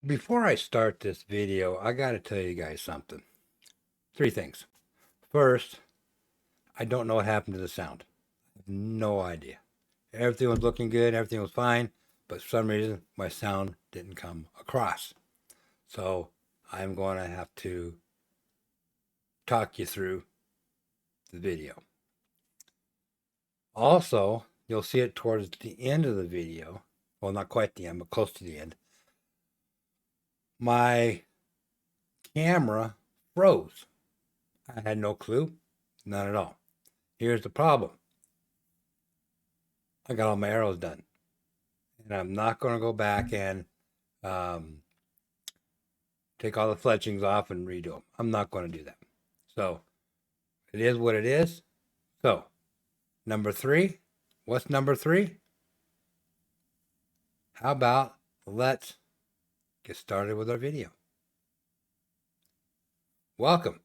Before I start this video, I got to tell you guys something. Three things. First, I don't know what happened to the sound. I have no idea. Everything was looking good, everything was fine, but for some reason my sound didn't come across. So I'm going to have to talk you through the video. Also, you'll see it towards the end of the video. Well, not quite the end, but close to the end. My camera froze. I had no clue, none at all. Here's the problem. I got all my arrows done, and I'm not going to go back and um, take all the fletchings off and redo them. I'm not going to do that. So it is what it is. So number three, what's number three? How about let's get started with our video. Welcome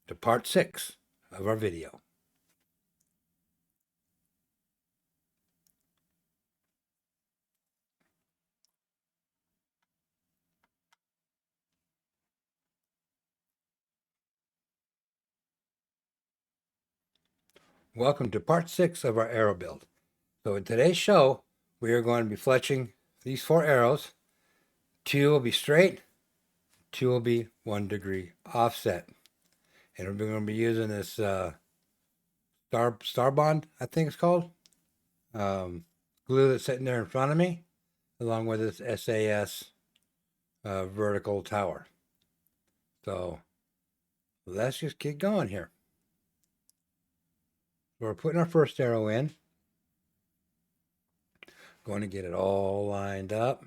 to part 6 of our video. Welcome to part 6 of our arrow build. So in today's show, we are going to be fletching these 4 arrows. 2 will be straight, 2 will be 1 degree offset. And we're going to be using this Star Bond, I think it's called, glue that's sitting there in front of me, along with this SAS vertical tower. So let's just get going here. So we're putting our first arrow in. Going to get it all lined up.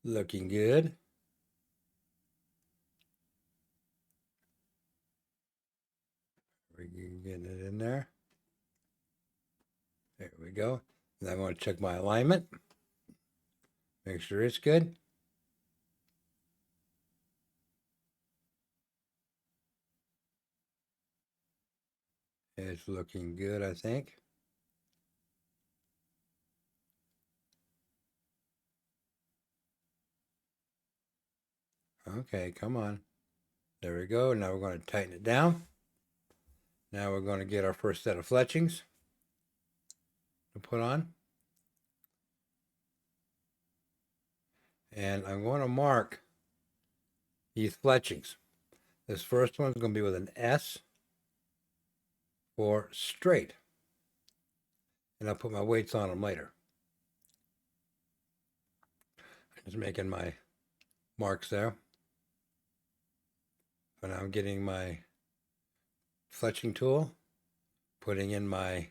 Looking good. We're getting it in there. There we go. And I'm going to check my alignment. Make sure it's good. It's looking good, I think. Okay, come on. There we go. Now we're going to tighten it down. Now we're going to get our first set of fletchings to put on. And I'm going to mark these fletchings. This first one is going to be with an S for straight. And I'll put my weights on them later. I'm just making my marks there. But I'm getting my fletching tool, putting in my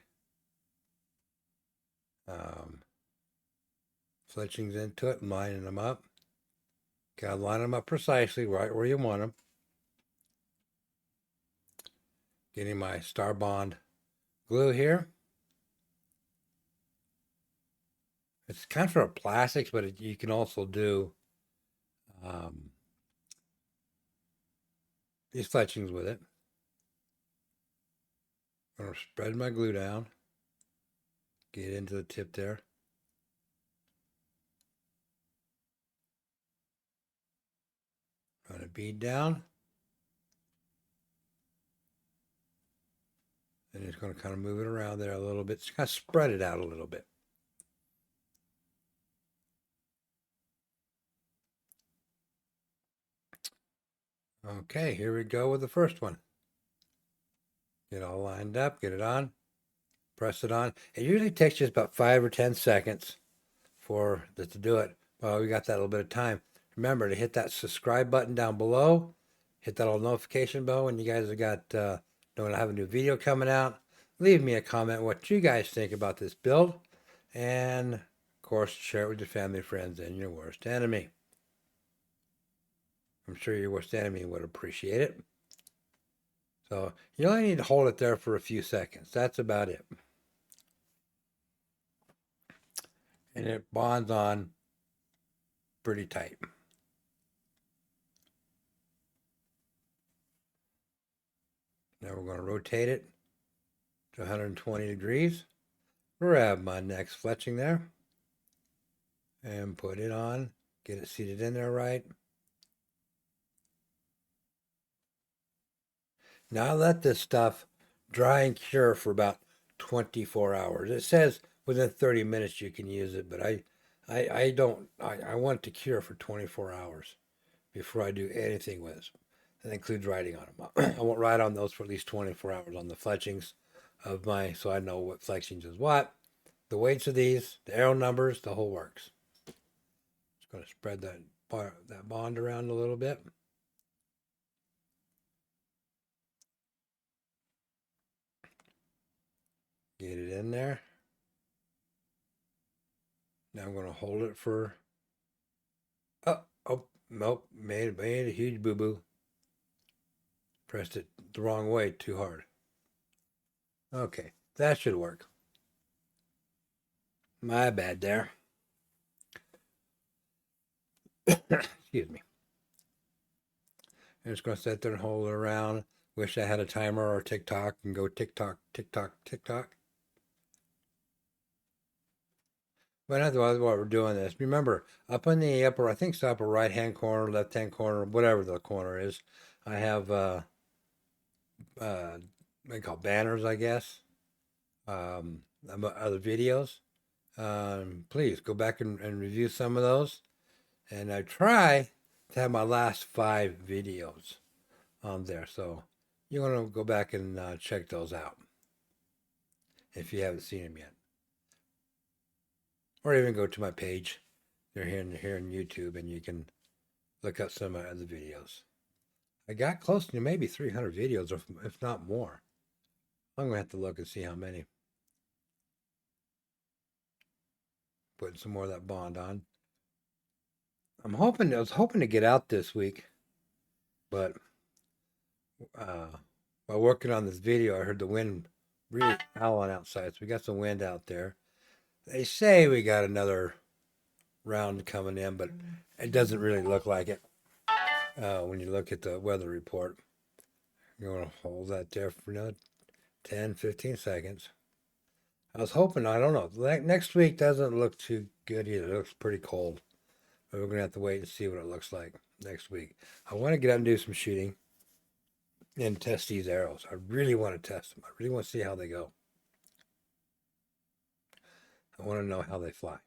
fletchings into it, lining them up. Gotta line them up precisely right where you want them. Getting my Star Bond glue here. It's kind of for plastics, but you can also do these fletchings with it. I'm going to spread my glue down, get into the tip there. Run a bead down. And it's going to kind of move it around there a little bit. Just kind of spread it out a little bit. Okay, here we go with the first one. Get all lined up, get it on, press it on. It usually takes just about 5 or 10 seconds for this to do it. Well, we got that little bit of time. Remember to hit that subscribe button down below. Hit that little notification bell when you guys have got know I have a new video coming out. Leave me a comment what you guys think about this build. And, of course, share it with your family, friends, and your worst enemy. I'm sure your worst enemy would appreciate it. So you only need to hold it there for a few seconds. That's about it. And it bonds on pretty tight. Now we're going to rotate it to 120 degrees. Grab my next fletching there and put it on Get it seated in there right. Now I let this stuff dry and cure for about 24 hours. It says within 30 minutes you can use it, but I don't, I want it to cure for 24 hours before I do anything with it. That includes writing on them. I won't write on those for at least 24 hours on the fletchings of my, so I know what fletchings is what. The weights of these, the arrow numbers, the whole works. Just going to spread that bond around a little bit. Get it in there. Now I'm going to hold it for, oh, nope, made a huge boo-boo. Pressed it the wrong way too hard. Okay, that should work. My bad there. Excuse me. I'm just going to sit there and hold it around. Wish I had a timer or TikTok and go TikTok, TikTok, TikTok. But that's why we're doing this. Remember, up in the upper, I think it's upper right hand corner, left hand corner, whatever the corner is, I have what they call banners, I guess, other videos. Please go back and review some of those. And I try to have my last 5 videos on there. So you want to go back and check those out if you haven't seen them yet. Or even go to my page. They're here in YouTube, and you can look up some of the videos. I got close to maybe 300 videos, if not more. I'm going to have to look and see how many. Putting some more of that bond on. I was hoping to get out this week, but while working on this video, I heard the wind really howling outside. So we got some wind out there. They say we got another round coming in, but it doesn't really look like it when you look at the weather report. You're going to hold that there for another 10, 15 seconds. I was hoping, I don't know, next week doesn't look too good either. It looks pretty cold. But we're going to have to wait and see what it looks like next week. I want to get out and do some shooting and test these arrows. I really want to test them. I really want to see how they go. I want to know how they fly.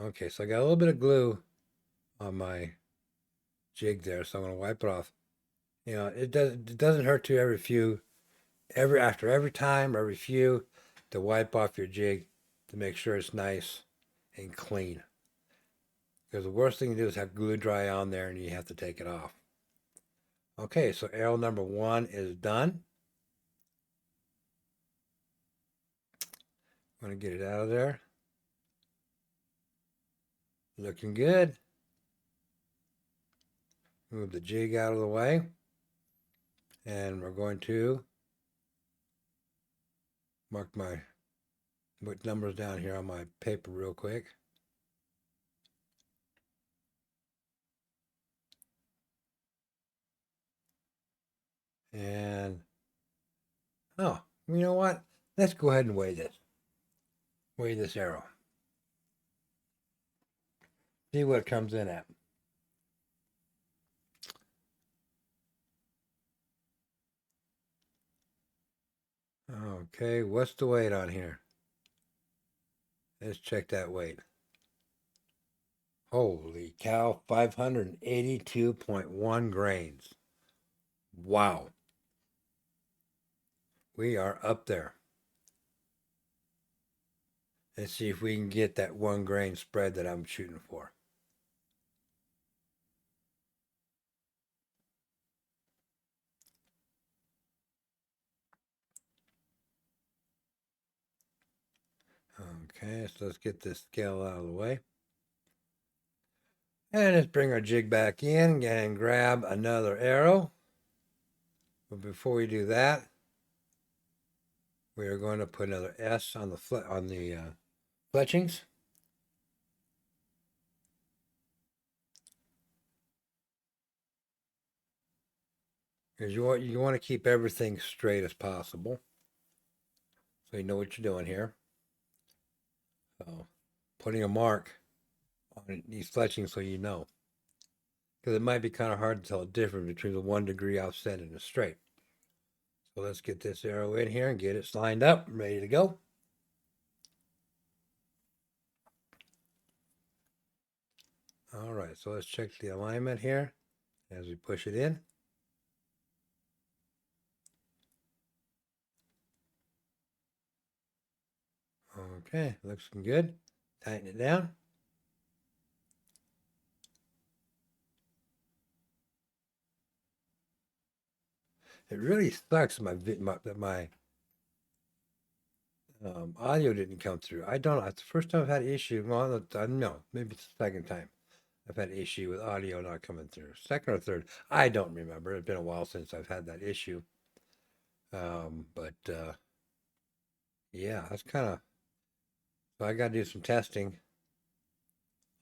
Okay, so I got a little bit of glue on my jig there, so I'm going to wipe it off. You know, it doesn't hurt to every few to wipe off your jig to make sure it's nice and clean. Because the worst thing to do is have glue dry on there and you have to take it off. Okay, so arrow number 1 is done. I'm going to get it out of there. Looking good. Move the jig out of the way. And we're going to mark my numbers down here on my paper real quick. And, oh, you know what? Let's go ahead and weigh this. Weigh this arrow. See what it comes in at. Okay, what's the weight on here? Let's check that weight. Holy cow, 582.1 grains. Wow. We are up there. Let's see if we can get that 1 grain spread that I'm shooting for. Okay, so let's get this scale out of the way. And let's bring our jig back in and grab another arrow. But before we do that, we are going to put another S on the fletchings. Because you want to keep everything straight as possible. So you know what you're doing here. So putting a mark on these fletching so you know. Because it might be kind of hard to tell the difference between the 1 degree offset and a straight. So let's get this arrow in here and get it lined up, ready to go. All right, so let's check the alignment here as we push it in. Okay, looks good. Tighten it down. It really sucks that my audio didn't come through. I don't know. It's the first time I've had an issue. Well, no, maybe it's the second time I've had an issue with audio not coming through. Second or third, I don't remember. It's been a while since I've had that issue. But yeah, that's kind of. So I got to do some testing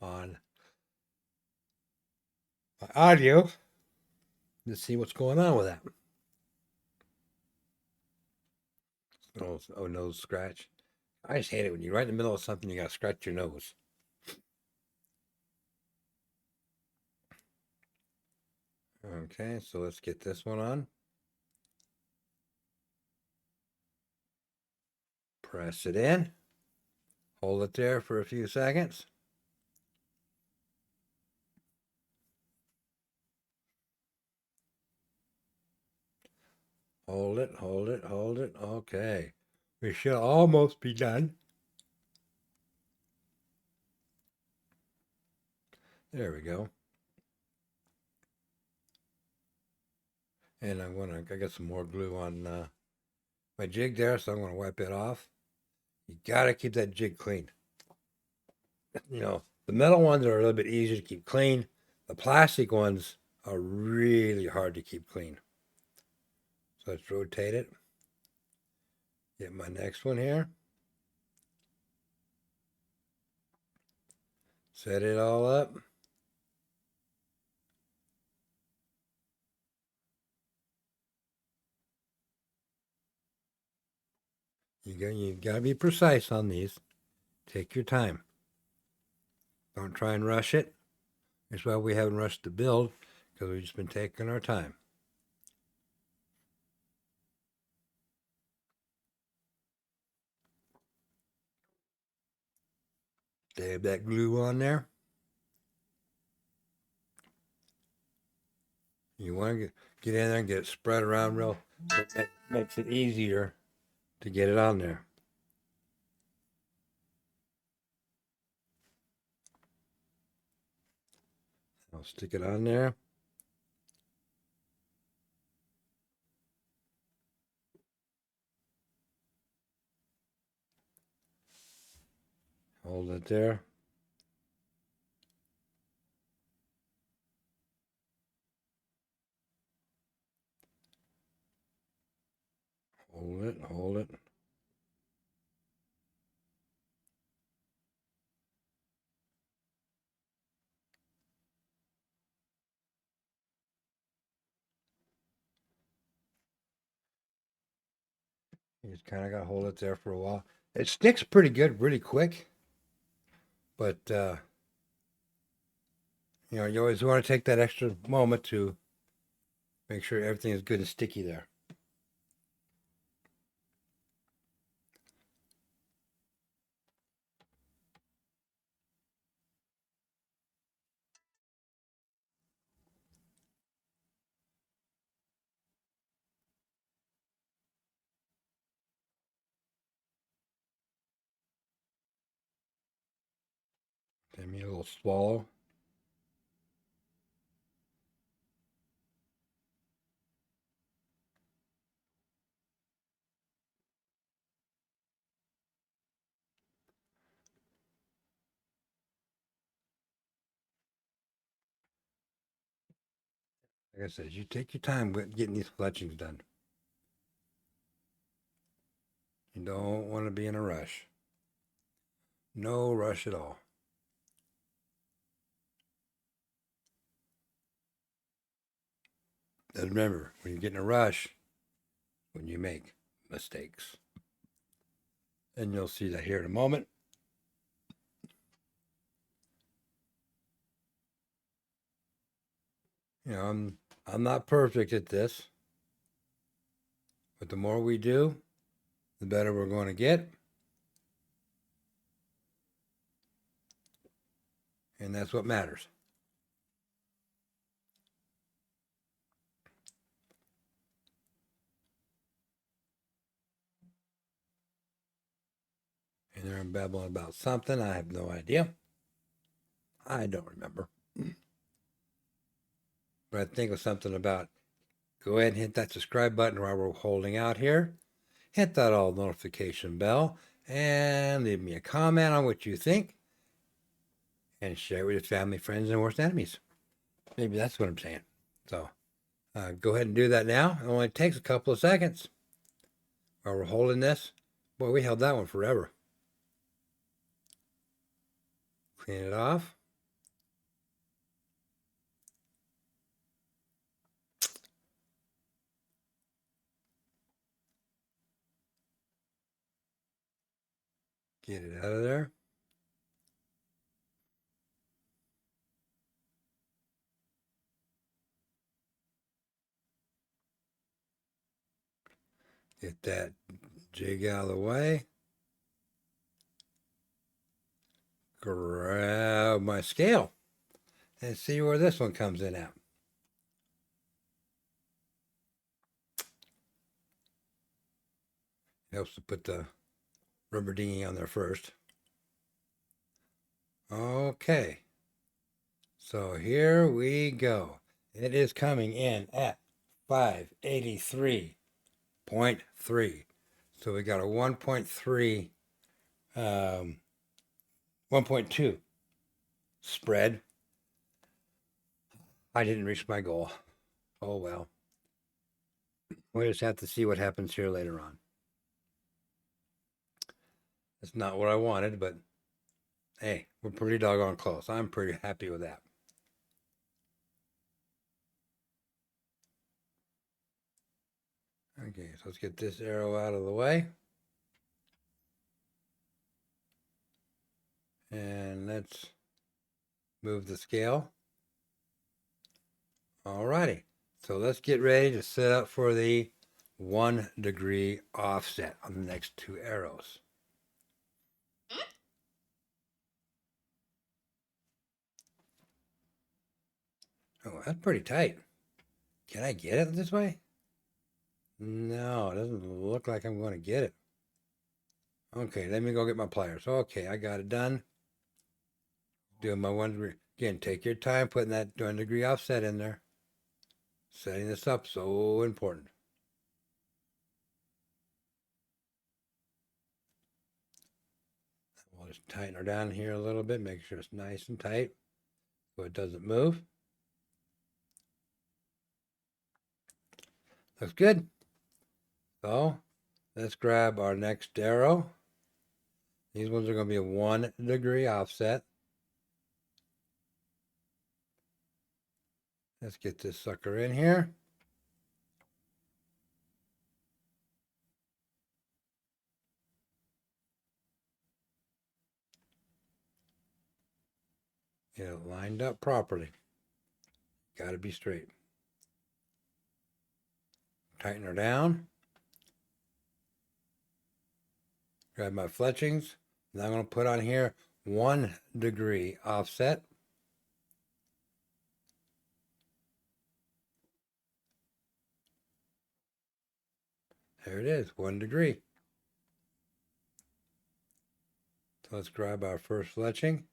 on my audio to see what's going on with that. Oh, nose scratch. I just hate it when you're right in the middle of something, you got to scratch your nose. Okay, so let's get this one on. Press it in. Hold it there for a few seconds. Hold it, hold it, hold it. Okay. We should almost be done. There we go. And I got some more glue on my jig there, so I'm going to wipe it off. You got to keep that jig clean. You know, the metal ones are a little bit easier to keep clean. The plastic ones are really hard to keep clean. So let's rotate it. Get my next one here. Set it all up. You've got to be precise on these. Take your time. Don't try and rush it. That's why we haven't rushed the build, because we've just been taking our time. Dab that glue on there. You want to get in there and get it spread around real. That makes it easier to get it on there. I'll stick it on there. Hold it there. Hold it, hold it. You just kind of got to hold it there for a while. It sticks pretty good, really quick. But, you know, you always want to take that extra moment to make sure everything is good and sticky there. Give me a little swallow. Like I said, you take your time with getting these fletchings done. You don't want to be in a rush. No rush at all. And remember, when you get in a rush, when you make mistakes. And you'll see that here in a moment. I'm not perfect at this, but the more we do, the better we're going to get. And that's what matters. And they're babbling about something. I have no idea. I don't remember. But I think it was something about go ahead and hit that subscribe button while we're holding out here. Hit that all notification bell and leave me a comment on what you think and share it with your family, friends, and worst enemies. Maybe that's what I'm saying. So go ahead and do that now. It only takes a couple of seconds while we're holding this. Boy, we held that one forever. Clean it off. Get it out of there. Get that jig out of the way. Grab my scale and see where this one comes in at. Helps to put the rubber dinghy on there first. Okay. So here we go. It is coming in at 583.3. So we got a 1.3, 1.2 spread. I didn't reach my goal. Oh well. We just have to see what happens here later on. It's not what I wanted, but hey, we're pretty doggone close. I'm pretty happy with that. Okay, so let's get this arrow out of the way. And let's move the scale. Alrighty, so let's get ready to set up for the 1 degree offset on the next two arrows. Oh, that's pretty tight. Can I get it this way? No, it doesn't look like I'm going to get it. Okay, let me go get my pliers. Okay, I got it done. Doing my 1 degree. Again, take your time putting that 1 degree offset in there. Setting this up, so important. We'll just tighten her down here a little bit, make sure it's nice and tight so it doesn't move. Looks good. So let's grab our next arrow. These ones are going to be a 1 degree offset. Let's get this sucker in here. Get it lined up properly. Got to be straight. Tighten her down. Grab my fletchings. Now I'm going to put on here 1 degree offset. There it is, 1 degree. So let's grab our first fletching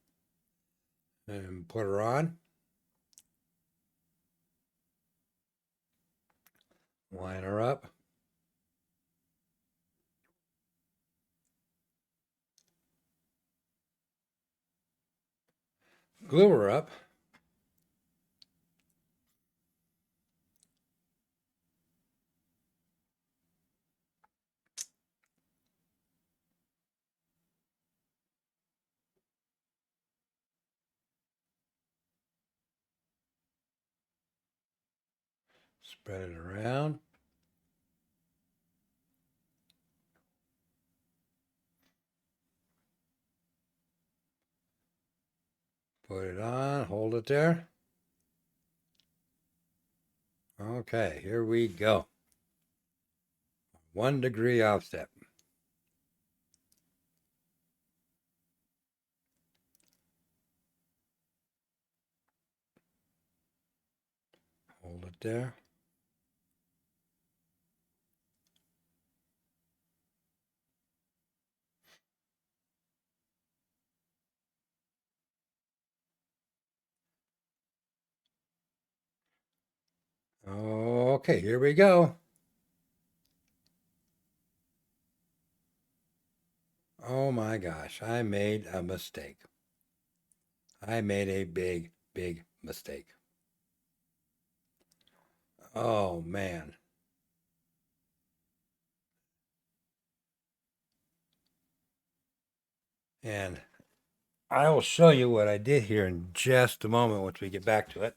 and put her on. Line her up. Glue her up. Spread it around. Put it on, hold it there. Okay, here we go. 1 degree offset. Hold it there. Okay, here we go. Oh my gosh, I made a mistake. I made a big, big mistake. Oh man. And I will show you what I did here in just a moment once we get back to it.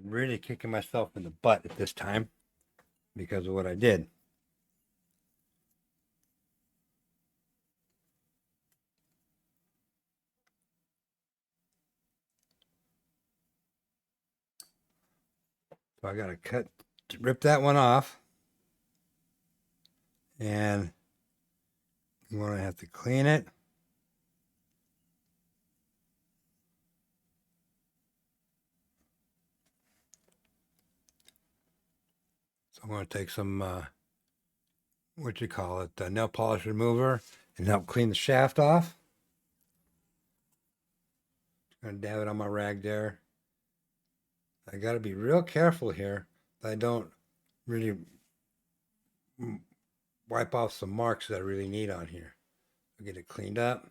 I'm really kicking myself in the butt at this time because of what I did. So I got to rip that one off. And I'm going to have to clean it. So I'm going to take some, what you call it, nail polish remover and help clean the shaft off. I'm going to dab it on my rag there. I got to be real careful here that I don't really wipe off some marks that I really need on here. I'll get it cleaned up.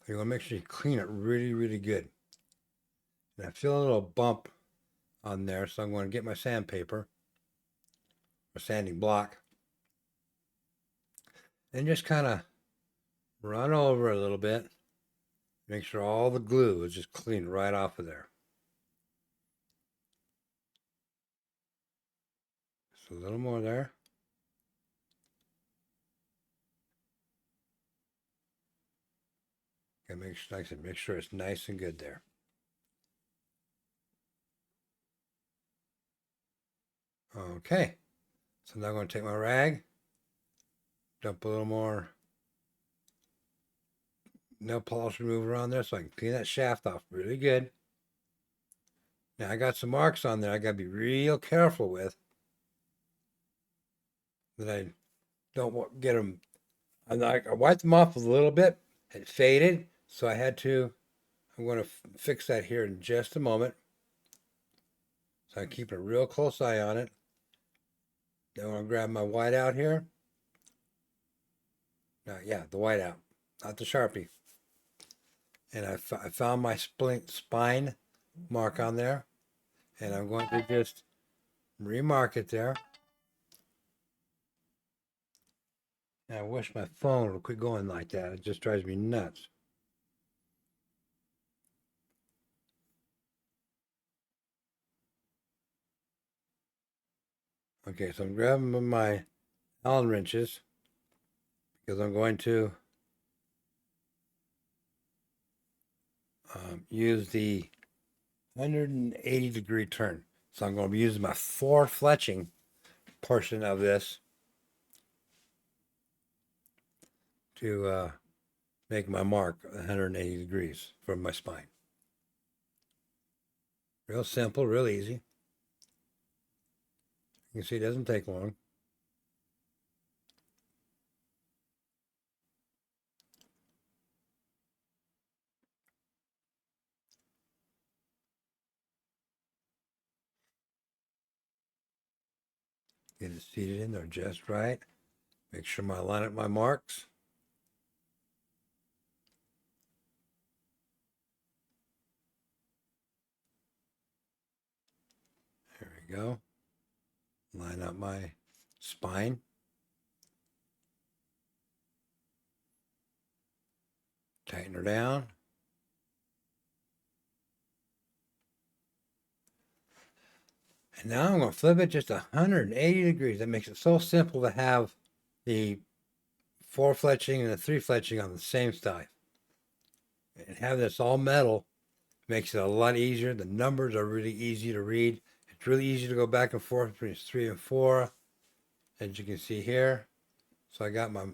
You want to make sure you clean it really, really good. And I feel a little bump on there, so I'm going to get my sandpaper or sanding block and just kind of run over a little bit. Make sure all the glue is just cleaned right off of there. Just a little more there. Gotta make sure, like I said, make sure it's nice and good there. Okay, so now I'm going to take my rag, dump a little more nail polish remover on there so I can clean that shaft off really good. Now I got some marks on there I got to be real careful with that I don't get them. I wiped them off a little bit. It faded, so I had to. I'm going to fix that here in just a moment. So I'm keeping a real close eye on it. Then I'm going to grab my whiteout here. Yeah, the whiteout, not the Sharpie. And I found my spine mark on there. And I'm going to just remark it there. And I wish my phone would quit going like that. It just drives me nuts. Okay, so I'm grabbing my Allen wrenches because I'm going to use the 180-degree turn. So I'm going to be using my forward fletching portion of this to make my mark 180 degrees from my spine. Real simple, real easy. You can see it doesn't take long. Get it seated in there just right. Make sure I line up my marks. There we go. Line up my spine. Tighten her down. And now I'm going to flip it just 180 degrees. That makes it so simple to have the 4 fletching and the 3 fletching on the same side. And having this all metal makes it a lot easier. The numbers are really easy to read. It's really easy to go back and forth between 3 and 4, as you can see here. So I got my,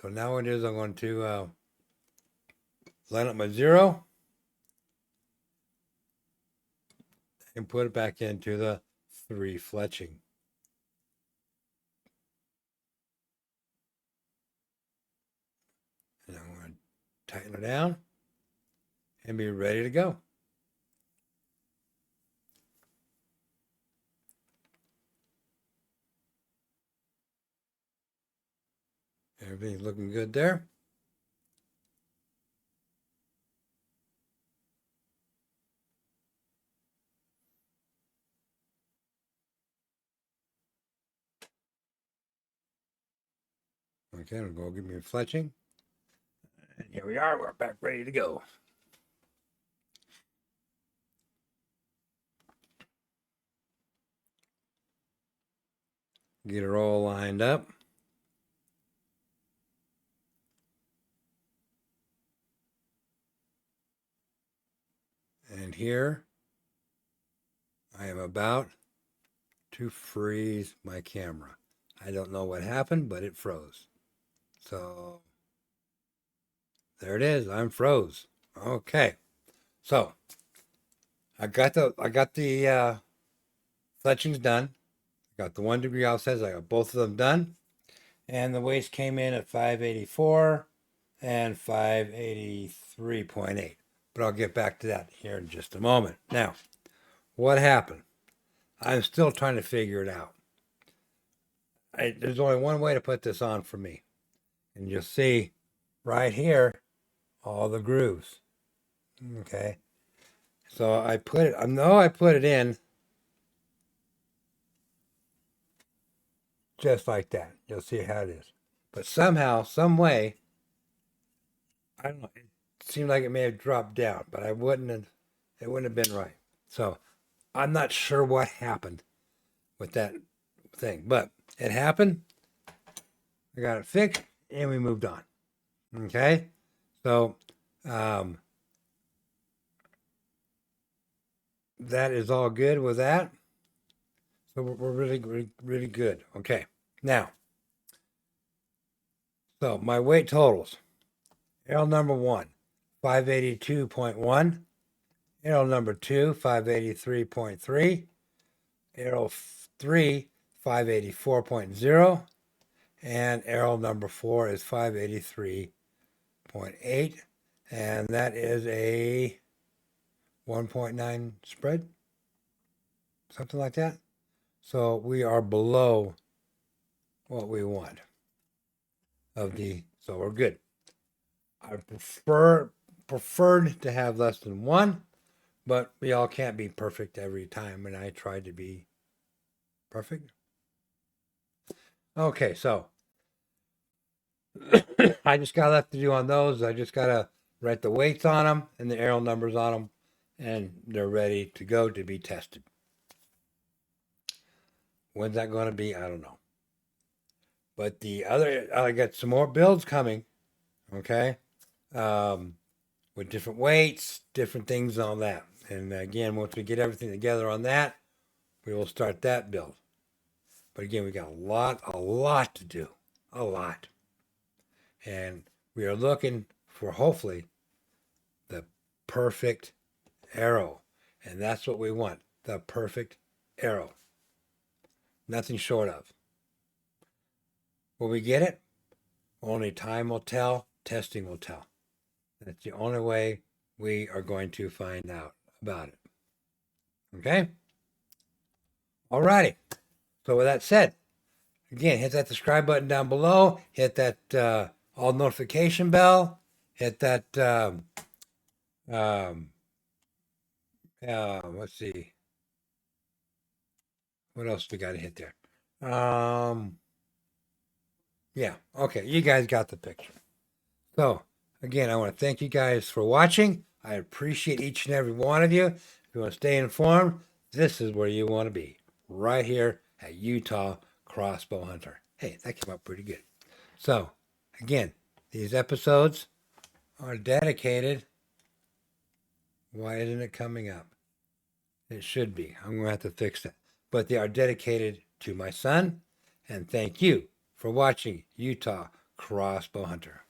so now what it is, I'm going to line up my 0 and put it back into the 3 fletching. And I'm going to tighten it down and be ready to go. Everything's looking good there. Okay, I'm going to give me a fletching. And here we are, we're back ready to go. Get her all lined up. And here I am about to freeze my camera. I don't know what happened, but it froze. So there it is. I'm froze. Okay. So I got the fletchings done. I got the 1 degree offsets. I got both of them done. And the waist came in at 584 and 583.8. But I'll get back to that here in just a moment. Now, what happened? I'm still trying to figure it out. There's only one way to put this on for me. And you'll see right here all the grooves. Okay. So I put it, I know I put it in just like that. You'll see how it is. But somehow, some way, I don't know, it seemed like it may have dropped down, but it wouldn't have been right. So I'm not sure what happened with that thing, but it happened. I got it fixed and we moved on. Okay. So that is all good with that. So we're really good. Okay. Now, so my weight totals. Arrow number 1, 582.1. Arrow number 2, 583.3. Arrow 3, 584.0. And arrow number 4 is 583.8. And that is a 1.9 spread, something like that. So we are below what we want of the, so we're good. I preferred to have less than 1, but we all can't be perfect every time, and I tried to be perfect. Okay, so I just got left to do on those. I just got to write the weights on them and the arrow numbers on them, and they're ready to go to be tested. When's that going to be? I don't know. But the other, I got some more builds coming, okay, with different weights, different things on that. And again, once we get everything together on that, we will start that build. But again, we got a lot to do, a lot. And we are looking for hopefully the perfect arrow. And that's what we want, the perfect arrow. Nothing short of. Will we get it? Only time will tell, testing will tell. That's the only way we are going to find out about it. Okay? Alrighty. So with that said, again, hit that subscribe button down below. Hit that all notification bell. Hit that, let's see. What else we got to hit there? Yeah, okay. You guys got the picture. So, Again, I want to thank you guys for watching. I appreciate each and every one of you. If you want to stay informed, this is where you want to be, right here at Utah Crossbow Hunter. Hey, that came out pretty good. So, again, these episodes are dedicated. Why isn't it coming up? It should be. I'm going to have to fix that. But they are dedicated to my son. And thank you for watching Utah Crossbow Hunter.